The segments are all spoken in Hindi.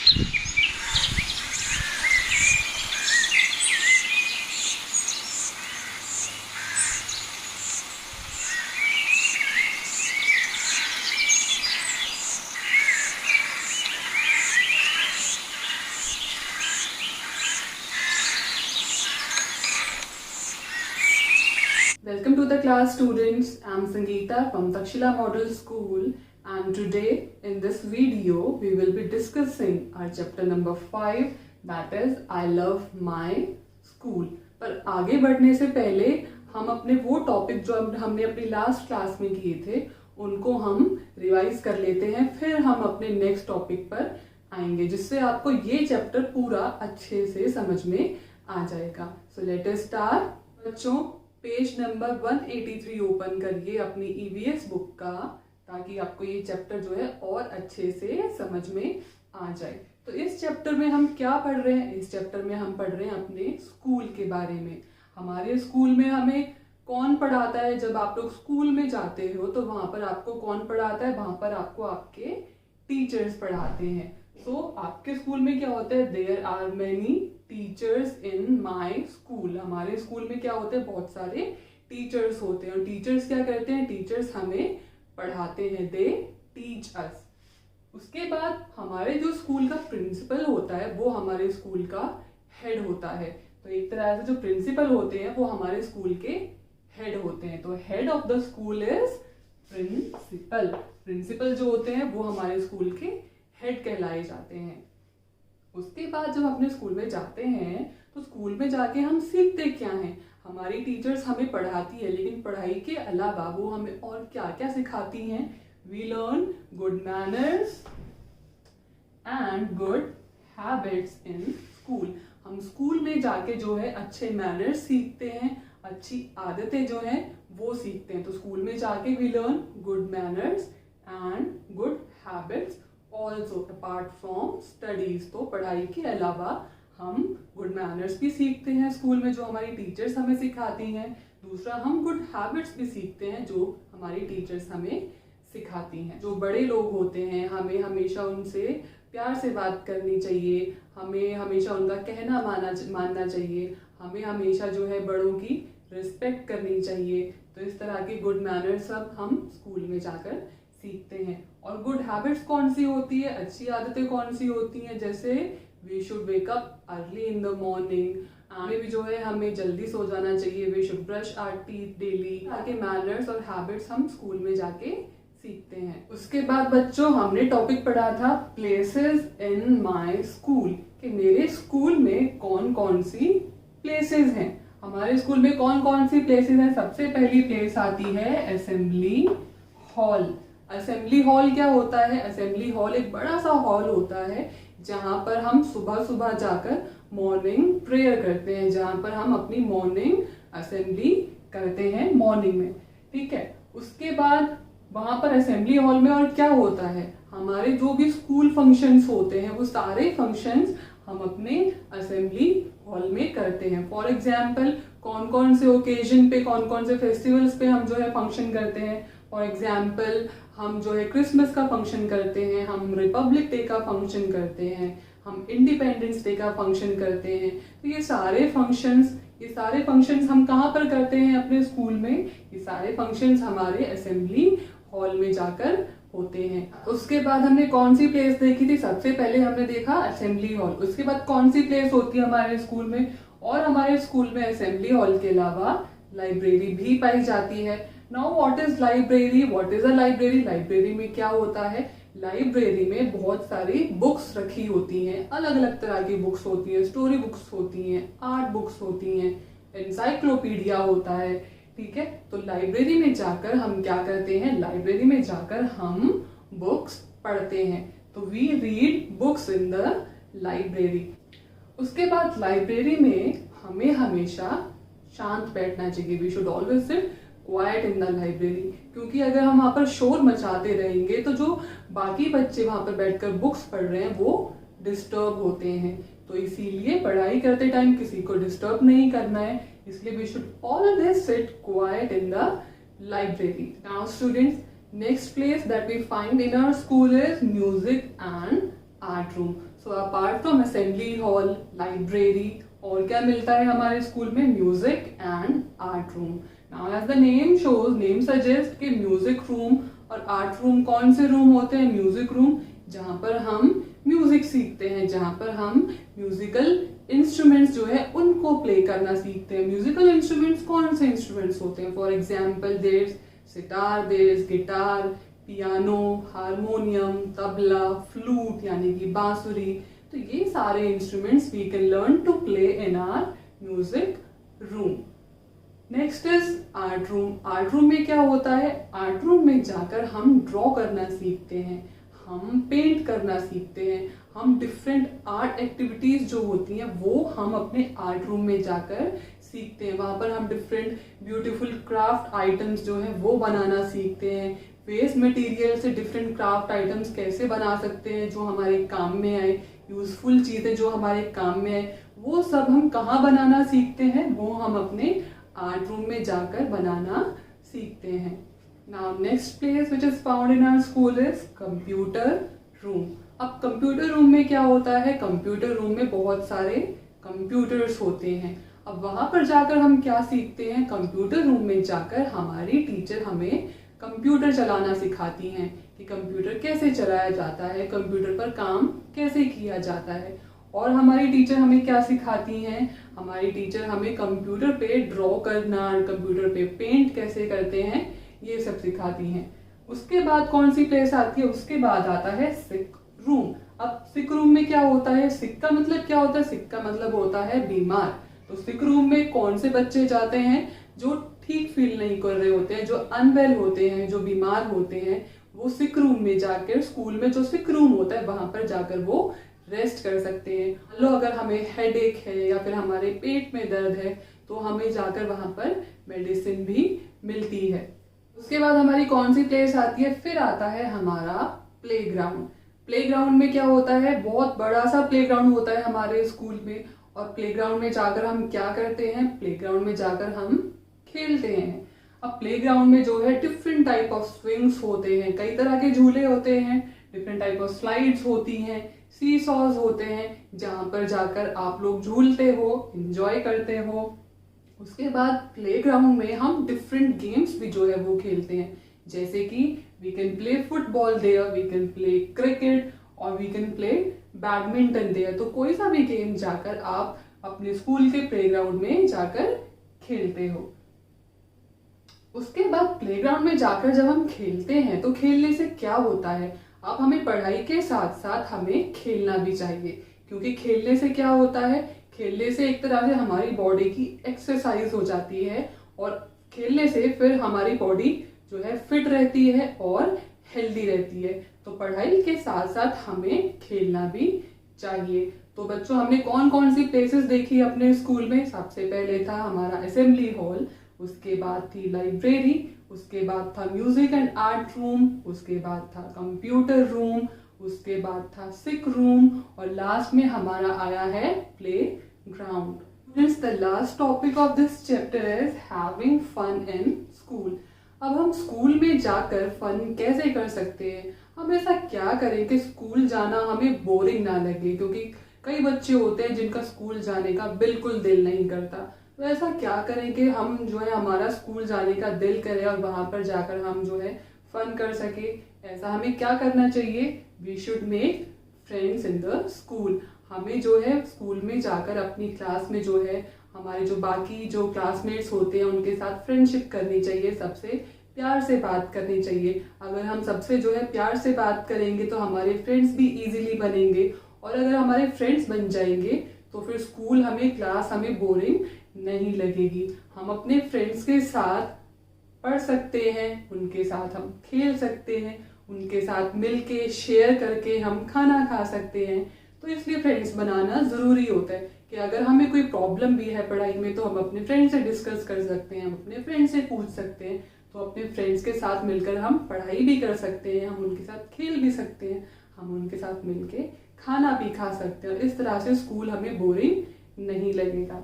Welcome to the class, students. I'm Sangeeta from Takshila Model School, and today in this video we will be discussing our chapter number 5, that is I love my school. पर आगे बढ़ने से पहले हम अपने वो टॉपिक जो हमने अपनी लास्ट क्लास में किए थे उनको हम रिवाइज कर लेते हैं, फिर हम अपने नेक्स्ट टॉपिक पर आएंगे जिससे आपको ये चैप्टर पूरा अच्छे से समझ में आ जाएगा. So let us start. बच्चों, पेज नंबर 183 ओपन करिए अपनी ईवीएस बुक का, ताकि आपको ये चैप्टर जो है और अच्छे से समझ में आ जाए. तो इस चैप्टर में हम क्या पढ़ रहे हैं? इस चैप्टर में हम पढ़ रहे हैं अपने स्कूल के बारे में. हमारे स्कूल में हमें कौन पढ़ाता है? जब आप लोग स्कूल में जाते हो तो वहां पर आपको कौन पढ़ाता है? वहां पर आपको आपके टीचर्स पढ़ाते हैं. सो आपके स्कूल में क्या होता है? There are many teachers in my school. हमारे स्कूल में क्या होते हैं? बहुत सारे टीचर्स होते हैं. और टीचर्स क्या करते हैं? टीचर्स हमें पढ़ाते हैं. They teach us. उसके बाद हमारे जो स्कूल का प्रिंसिपल होता है वो हमारे स्कूल का हेड होता है. तो एक तरह से जो प्रिंसिपल होते हैं वो हमारे स्कूल के हेड होते हैं. तो head of the school is principal. Principal जो होते हैं वो हमारे स्कूल के हेड कहलाए जाते हैं. उसके बाद जब अपने स्कूल में जाते हैं तो स्कूल में जाके हम सीखते क्या हैं? हमारी टीचर्स हमें पढ़ाती है, लेकिन पढ़ाई के अलावा वो हमें और क्या क्या सिखाती हैं? We learn good manners and good habits in school. हम स्कूल में जाके जो है अच्छे मैनर्स सीखते हैं, अच्छी आदतें जो हैं वो सीखते हैं. तो स्कूल में जाके we learn good manners and good habits also apart from studies. तो पढ़ाई के अलावा हम गुड मैनर्स भी सीखते हैं स्कूल में जो हमारी टीचर्स हमें सिखाती हैं. दूसरा, हम गुड हैबिट्स भी सीखते हैं जो हमारी टीचर्स हमें सिखाती हैं. जो बड़े लोग होते हैं हमें हमेशा उनसे प्यार से बात करनी चाहिए, हमें हमेशा उनका कहना मानना चाहिए, हमें हमेशा जो है बड़ों की रिस्पेक्ट करनी चाहिए. तो इस तरह के गुड मैनर्स सब हम स्कूल में जाकर सीखते हैं. और गुड हैबिट्स कौन सी होती है? अच्छी आदतें कौन सी होती हैं? जैसे we should wake up early in the morning. हमें भी जो है हमें जल्दी सो जाना चाहिए. We should brush our teeth daily. ताकि मैनर्स और हैबिट्स हम स्कूल में जाके सीखते हैं. उसके बाद बच्चों हमने टॉपिक पढ़ा था प्लेसेस इन माय स्कूल, कि मेरे स्कूल में कौन कौन सी प्लेसेस हैं. हमारे स्कूल में कौन कौन सी प्लेसेस हैं? सबसे पहली प्लेस आती है असेंबली हॉल. असेंबली हॉल क्या होता है? असेंबली हॉल एक बड़ा सा हॉल होता है जहां पर हम सुबह सुबह जाकर मॉर्निंग प्रेयर करते हैं, जहां पर हम अपनी मॉर्निंग असेंबली करते हैं मॉर्निंग में. ठीक है. उसके बाद वहां पर असेंबली हॉल में और क्या होता है? हमारे जो भी स्कूल फंक्शंस होते हैं वो सारे फंक्शंस हम अपने असेंबली हॉल में करते हैं. फॉर एग्जाम्पल, कौन कौन से ओकेजन पे, कौन कौन से फेस्टिवल्स पे हम जो है फंक्शन करते हैं. फॉर एग्जाम्पल, हम जो है क्रिसमस का फंक्शन करते हैं, हम रिपब्लिक डे का फंक्शन करते हैं, हम इंडिपेंडेंस डे का फंक्शन करते हैं. तो ये सारे फंक्शंस हम कहाँ पर करते हैं? अपने स्कूल में. ये सारे फंक्शंस हमारे असेंबली हॉल में जाकर होते हैं. उसके बाद हमने कौन सी प्लेस देखी थी? सबसे पहले हमने देखा असेंबली हॉल. उसके बाद कौन सी प्लेस होती है हमारे स्कूल में? और हमारे स्कूल में असेंबली हॉल के अलावा लाइब्रेरी भी पाई जाती है. Now what is library? What is a library? Library में क्या होता है? लाइब्रेरी में बहुत सारी बुक्स रखी होती हैं. अलग अलग तरह की बुक्स होती हैं. स्टोरी बुक्स होती हैं, आर्ट बुक्स होती हैं, एनसाइक्लोपीडिया होता है. ठीक है. तो लाइब्रेरी में जाकर हम क्या करते हैं? लाइब्रेरी में जाकर हम बुक्स पढ़ते हैं. तो we read books in the library. उसके बाद लाइब्रेरी में हमें हमेशा शांत बैठना चाहिए. We should always sit quiet in the library. क्योंकि अगर हम वहां पर शोर मचाते रहेंगे तो जो बाकी बच्चे वहां पर बैठकर बुक्स पढ़ रहे हैं वो डिस्टर्ब होते हैं. तो इसीलिए पढ़ाई करते टाइम किसी को डिस्टर्ब नहीं करना है. इसलिए we should always sit quiet in the library. Now students, next place that we find in our school is music and art room. So apart from assembly hall, library, और क्या मिलता है हमारे स्कूल में? Music and art room. Now as the name shows, name suggest कि म्यूजिक रूम और आर्ट रूम कौन से रूम होते हैं? म्यूजिक रूम, जहाँ पर हम म्यूजिक सीखते हैं, जहाँ पर हम म्यूजिकल इंस्ट्रूमेंट्स जो है उनको प्ले करना सीखते हैं। म्यूजिकल इंस्ट्रूमेंट्स कौन से इंस्ट्रूमेंट्स होते हैं? For example there sitar, there guitar, piano, harmonium, tabla, flute यानी कि बांसुरी। तो ये सारे instruments we can learn to play in our music room. Next is art room. Art room में क्या होता है? आर्ट रूम में जाकर हम ड्रॉ करना सीखते हैं, हम पेंट करना सीखते हैं, हम डिफरेंट आर्ट एक्टिविटीज जो होती हैं वो हम अपने आर्ट रूम में जाकर सीखते हैं। वहां पर हम डिफरेंट ब्यूटीफुल क्राफ्ट आइटम्स जो है वो बनाना सीखते हैं। वेस्ट मटेरियल से डिफरेंट क्राफ्ट आइटम्स कैसे बना सकते हैं जो हमारे काम में आए, यूजफुल चीजें जो हमारे काम में आए, वो सब हम कहाँ बनाना सीखते हैं? वो हम अपने आर्ट रूम में जाकर बनाना सीखते हैं। Now next place which is found in our school is computer room. अब कंप्यूटर रूम में क्या होता है? कंप्यूटर रूम में बहुत सारे कंप्यूटर्स होते हैं। अब वहां पर जाकर हम क्या सीखते हैं? कंप्यूटर रूम में जाकर हमारी टीचर हमें कंप्यूटर चलाना सिखाती हैं कि कंप्यूटर कैसे चलाया जाता है, कंप्यूटर पर काम कैसे किया जाता है। और हमारी टीचर हमें क्या सिखाती हैं? हमारी टीचर हमें कंप्यूटर पे ड्रॉ करना, कंप्यूटर पे पेंट कैसे करते हैं, ये सब सिखाती हैं। उसके बाद कौन सी प्लेस आती है? उसके बाद आता है सिक रूम। अब सिक रूम में क्या होता है? सिक का मतलब क्या होता है? सिक का मतलब होता है बीमार। तो सिक रूम में कौन से बच्चे जाते हैं? जो ठीक फील नहीं कर रहे होते हैं, जो अनवेल होते हैं, जो बीमार होते हैं, वो सिक रूम में जाकर, स्कूल में जो सिक रूम होता है वहां पर जाकर वो रेस्ट कर सकते हैं। लो अगर हमें हेडेक है या फिर हमारे पेट में दर्द है तो हमें जाकर वहां पर मेडिसिन भी मिलती है। उसके बाद हमारी कौन सी प्लेस आती है? फिर आता है हमारा प्लेग्राउंड। प्लेग्राउंड में क्या होता है? बहुत बड़ा सा प्लेग्राउंड होता है हमारे स्कूल में। और प्लेग्राउंड में जाकर हम क्या करते हैं? प्लेग्राउंड में जाकर हम खेलते हैं। अब प्लेग्राउंड में जो है डिफरेंट टाइप ऑफ स्विंग्स होते हैं, कई तरह के झूले होते हैं, डिफरेंट टाइप ऑफ स्लाइड्स होती हैं, सी सॉज होते हैं, जहां पर जाकर आप लोग झूलते हो, एंजॉय करते हो। उसके बाद प्लेग्राउंड में हम डिफरेंट गेम्स भी जो है वो खेलते हैं, जैसे कि we can play football there, we can play cricket और we can play badminton there. तो कोई सा भी गेम जाकर आप अपने स्कूल के प्लेग्राउंड में जाकर खेलते हो। उसके बाद प्लेग्राउंड में जाकर जब हम खेलते हैं तो खेलने से क्या होता है? अब हमें पढ़ाई के साथ साथ हमें खेलना भी चाहिए, क्योंकि खेलने से क्या होता है? खेलने से एक तरह से हमारी बॉडी की एक्सरसाइज हो जाती है और खेलने से फिर हमारी बॉडी जो है फिट रहती है और हेल्दी रहती है। तो पढ़ाई के साथ साथ हमें खेलना भी चाहिए। तो बच्चों, हमने कौन कौन सी प्लेसेस देखी अपने स्कूल में? सबसे पहले था हमारा असेंबली हॉल, उसके बाद थी लाइब्रेरी, उसके बाद था म्यूजिक एंड आर्ट रूम, उसके बाद था कंप्यूटर रूम, उसके बाद था सिक रूम और लास्ट में हमारा आया है play ground. Students, the last topic of this chapter is having fun in school. अब हम स्कूल में जाकर फन कैसे कर सकते हैं? हम ऐसा क्या करें कि स्कूल जाना हमें बोरिंग ना लगे, क्योंकि कई बच्चे होते हैं जिनका स्कूल जाने का बिल्कुल दिल नहीं करता। तो ऐसा क्या करें कि हम जो है हमारा स्कूल जाने का दिल करे और वहां पर जाकर हम जो है फन कर सके? ऐसा हमें क्या करना चाहिए? We should make friends in the school. हमें जो है स्कूल में जाकर अपनी क्लास में जो है हमारे जो बाकी जो क्लासमेट्स होते हैं उनके साथ फ्रेंडशिप करनी चाहिए, सबसे प्यार से बात करनी चाहिए। अगर हम सबसे जो है प्यार से बात करेंगे तो हमारे फ्रेंड्स भी इजीली बनेंगे, और अगर हमारे फ्रेंड्स बन जाएंगे तो फिर स्कूल हमें, क्लास हमें बोरिंग नहीं लगेगी। हम अपने फ्रेंड्स के साथ पढ़ सकते हैं, उनके साथ हम खेल सकते हैं, उनके साथ मिलके शेयर करके हम खाना खा सकते हैं। तो इसलिए फ्रेंड्स बनाना जरूरी होता है कि अगर हमें कोई प्रॉब्लम भी है पढ़ाई में तो हम अपने फ्रेंड से डिस्कस कर सकते हैं, हम अपने फ्रेंड से पूछ सकते हैं। तो अपने फ्रेंड्स के साथ मिलकर हम पढ़ाई भी कर सकते हैं, हम उनके साथ खेल भी सकते हैं, हम उनके साथ मिलके खाना भी खा सकते हैं। इस तरह से स्कूल हमें बोरिंग नहीं लगेगा।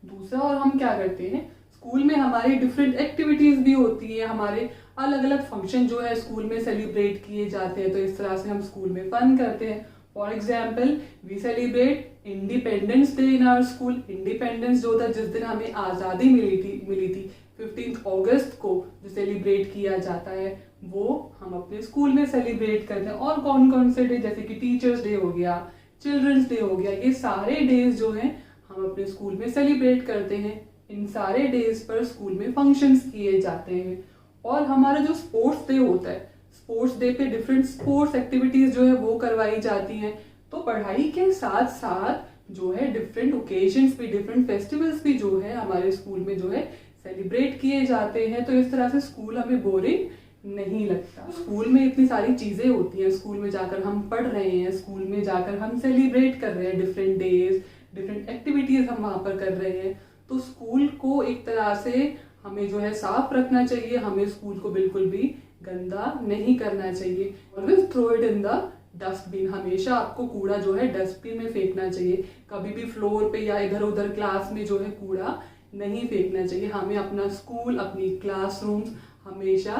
दूसरा, और हम क्या करते हैं, स्कूल में हमारी डिफरेंट एक्टिविटीज भी होती है, हमारे अलग अलग फंक्शन जो है स्कूल में सेलिब्रेट किए जाते हैं। तो इस तरह से हम स्कूल में फन करते हैं। For example we celebrate independence day in our school. Independence जो था, जिस दिन हमें आज़ादी मिली थी 15 अगस्त को जो सेलिब्रेट किया जाता है, वो हम अपने स्कूल में सेलिब्रेट करते हैं। और कौन कौन से डे, जैसे कि टीचर्स डे हो गया, चिल्ड्रंस डे हो गया, ये सारे डेज जो हैं हम अपने स्कूल में सेलिब्रेट करते हैं। इन सारे डेज पर स्कूल में फंक्शंस किए जाते हैं। और हमारा जो स्पोर्ट्स डे होता है, स्पोर्ट्स डे पे डिफरेंट स्पोर्ट्स एक्टिविटीज जो है वो करवाई जाती हैं। तो पढ़ाई के साथ साथ जो है डिफरेंट ओकेजन्स भी, डिफरेंट फेस्टिवल्स भी जो है हमारे स्कूल में जो है सेलिब्रेट किए जाते हैं। तो इस तरह से स्कूल हमें बोरिंग नहीं लगता। स्कूल में इतनी सारी चीजें होती हैं, स्कूल में जाकर हम पढ़ रहे हैं, स्कूल में जाकर हम सेलिब्रेट कर रहे हैं डिफरेंट डेज, डिफरेंट एक्टिविटीज हम वहां पर कर रहे हैं। तो स्कूल को एक तरह से हमें जो है साफ रखना चाहिए, हमें स्कूल को बिल्कुल भी गंदा नहीं करना चाहिए। Always throw it in the dustbin. हमेशा आपको कूड़ा जो है डस्टबिन में फेंकना चाहिए। कभी भी फ्लोर पे या इधर उधर क्लास में जो है कूड़ा नहीं फेंकना चाहिए। हमें अपना स्कूल, अपनी क्लासरूम्स हमेशा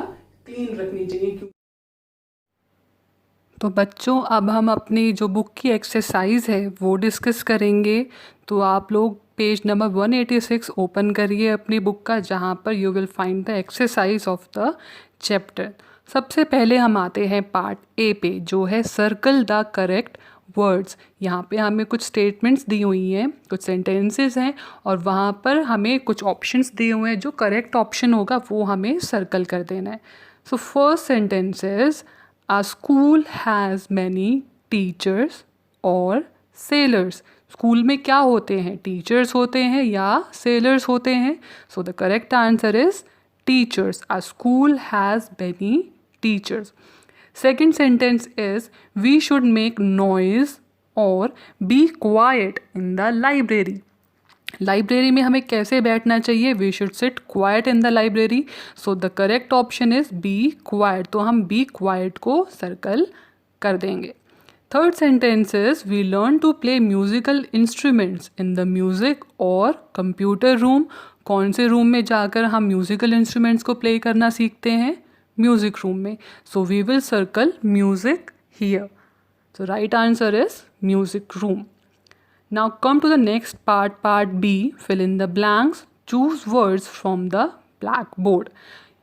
क्लीन रखनी चाहिए। तो बच्चों, अब हम अपनी जो बुक की एक्सरसाइज है वो डिस्कस करेंगे। तो आप लोग पेज नंबर 186 ओपन करिए अपनी बुक का, जहाँ पर you will find the exercise of the chapter. सबसे पहले हम आते हैं पार्ट ए पे, जो है सर्कल द करेक्ट वर्ड्स। यहाँ पे हमें कुछ स्टेटमेंट्स दी हुई हैं, कुछ सेंटेंसेस हैं, और वहाँ पर हमें कुछ ऑप्शंस दिए हुए हैं। जो करेक्ट ऑप्शन होगा वो हमें सर्कल कर देना है। So first sentence is A school has many teachers और sailors। स्कूल में क्या होते हैं, टीचर्स होते हैं या सेलर्स होते हैं? सो the correct answer is teachers. A school has many teachers। Second sentence is we should make noise और be quiet in the library। Library में हमें कैसे बैठना चाहिए? We should sit quiet in the library. So the correct option is B quiet. तो हम बी क्वाइट को सर्कल कर देंगे। Third sentence is we learn to play musical instruments in the music और कंप्यूटर रूम। कौन से रूम में जाकर हम म्यूजिकल इंस्ट्रूमेंट्स को प्ले करना सीखते हैं? म्यूजिक रूम में। So we will circle music here. So right answer is music room. Now come to the next part, part B, fill in the blanks, choose words from the blackboard।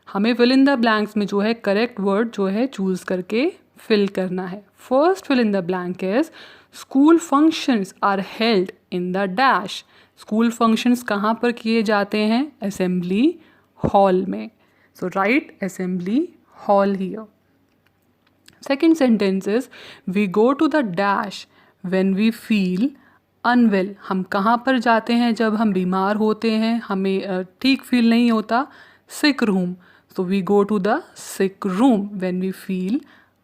हमें fill in the blanks में जो है correct word जो है choose करके fill करना है। First fill in the blank is school functions are held in the dash। School functions कहाँ पर किए जाते हैं? Assembly hall में। So write assembly hall here। Second sentence is we go to the dash when we feel unwell. हम कहाँ पर जाते हैं जब हम बीमार होते हैं, हमें ठीक फील नहीं होता? Sick room. So we go to the sick room when we feel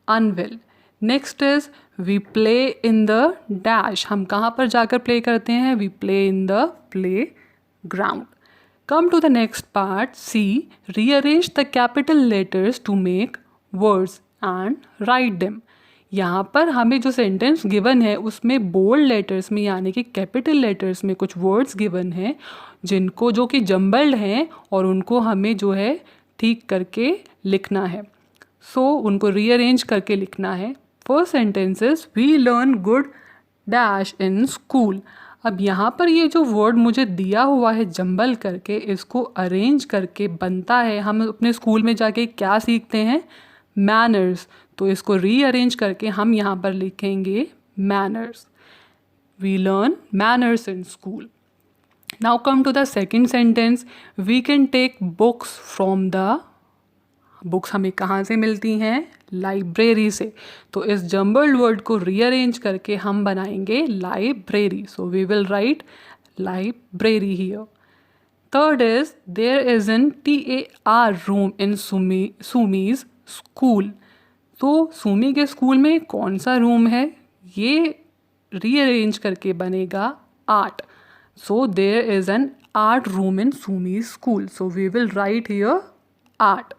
unwell. Next is we play in the dash. हम कहाँ पर जाकर प्ले करते हैं? We play in the playground. Come to the next part C, rearrange the capital letters to make words and write them. यहाँ पर हमें जो सेंटेंस गिवन है उसमें बोल्ड लेटर्स में यानी कि कैपिटल लेटर्स में कुछ वर्ड्स गिवन हैं जिनको जो कि जम्बल्ड हैं और उनको हमें जो है ठीक करके लिखना है। सो उनको रीअरेंज करके लिखना है। First sentence is we learn good dash in school. अब यहाँ पर ये जो वर्ड मुझे दिया हुआ है जम्बल करके, इसको अरेंज करके बनता है हम अपने स्कूल में जाके क्या सीखते हैं? मैनर्स। तो इसको रीअरेंज करके हम यहाँ पर लिखेंगे manners. We learn manners in school. Now come to the second sentence, we can take books from the. Books हमें कहाँ से मिलती हैं? लाइब्रेरी से। तो इस जम्बल्ड वर्ड को रीअरेंज करके हम बनाएंगे library. So we will write library here. Third is there is an TAR room in Sumi's school. तो सुमी के स्कूल में कौन सा रूम है? ये रीअरेंज करके बनेगा art. So there is an art room in Sumi school. So we will write here art.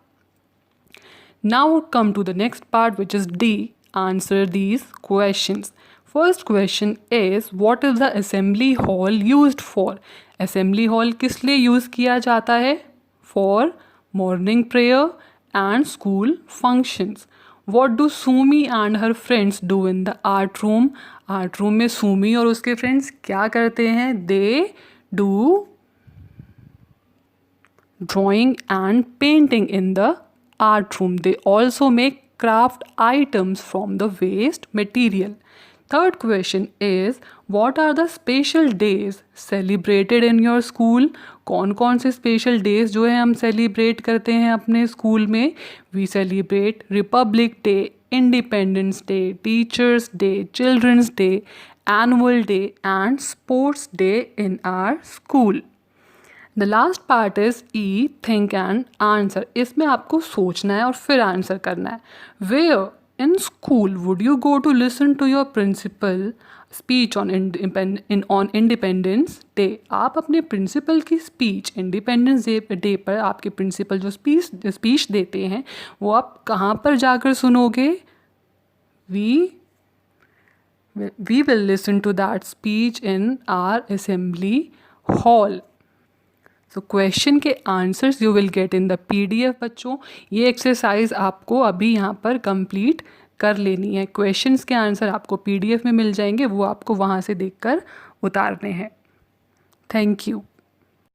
Now come to the next part which is D। Answer these questions. First question is what is the assembly hall used for. Assembly hall किस लिए यूज़ किया जाता है? For morning prayer and school functions. What do Sumi and her friends do in the art room? Art room में सुमी और उसके फ्रेंड्स क्या करते हैं? They do drawing and painting in the art room. They also make craft items from the waste material. Third question is, what are the special days celebrated in your school? कौन कौन से स्पेशल डेज जो है हम सेलिब्रेट करते हैं अपने स्कूल में? We celebrate republic day, independence day, teachers day, children's day, annual day and sports day in our school. The last part is E think and answer. इसमें आपको सोचना है और फिर आंसर करना है. Where in school would you go to listen to your principal speech on independence day? आप अपने प्रिंसिपल की स्पीच इंडिपेंडेंस डे पर आपके प्रिंसिपल जो स्पीच देते हैं वो आप कहाँ पर जाकर सुनोगे? We will listen to that speech in our assembly hall. तो क्वेश्चन के answers you will get in the PDF बच्चों. ये एक्सरसाइज आपको अभी यहाँ पर कंप्लीट कर लेनी है. क्वेश्चंस के आंसर आपको PDF में मिल जाएंगे, वो आपको वहाँ से देखकर उतारने हैं. Thank you.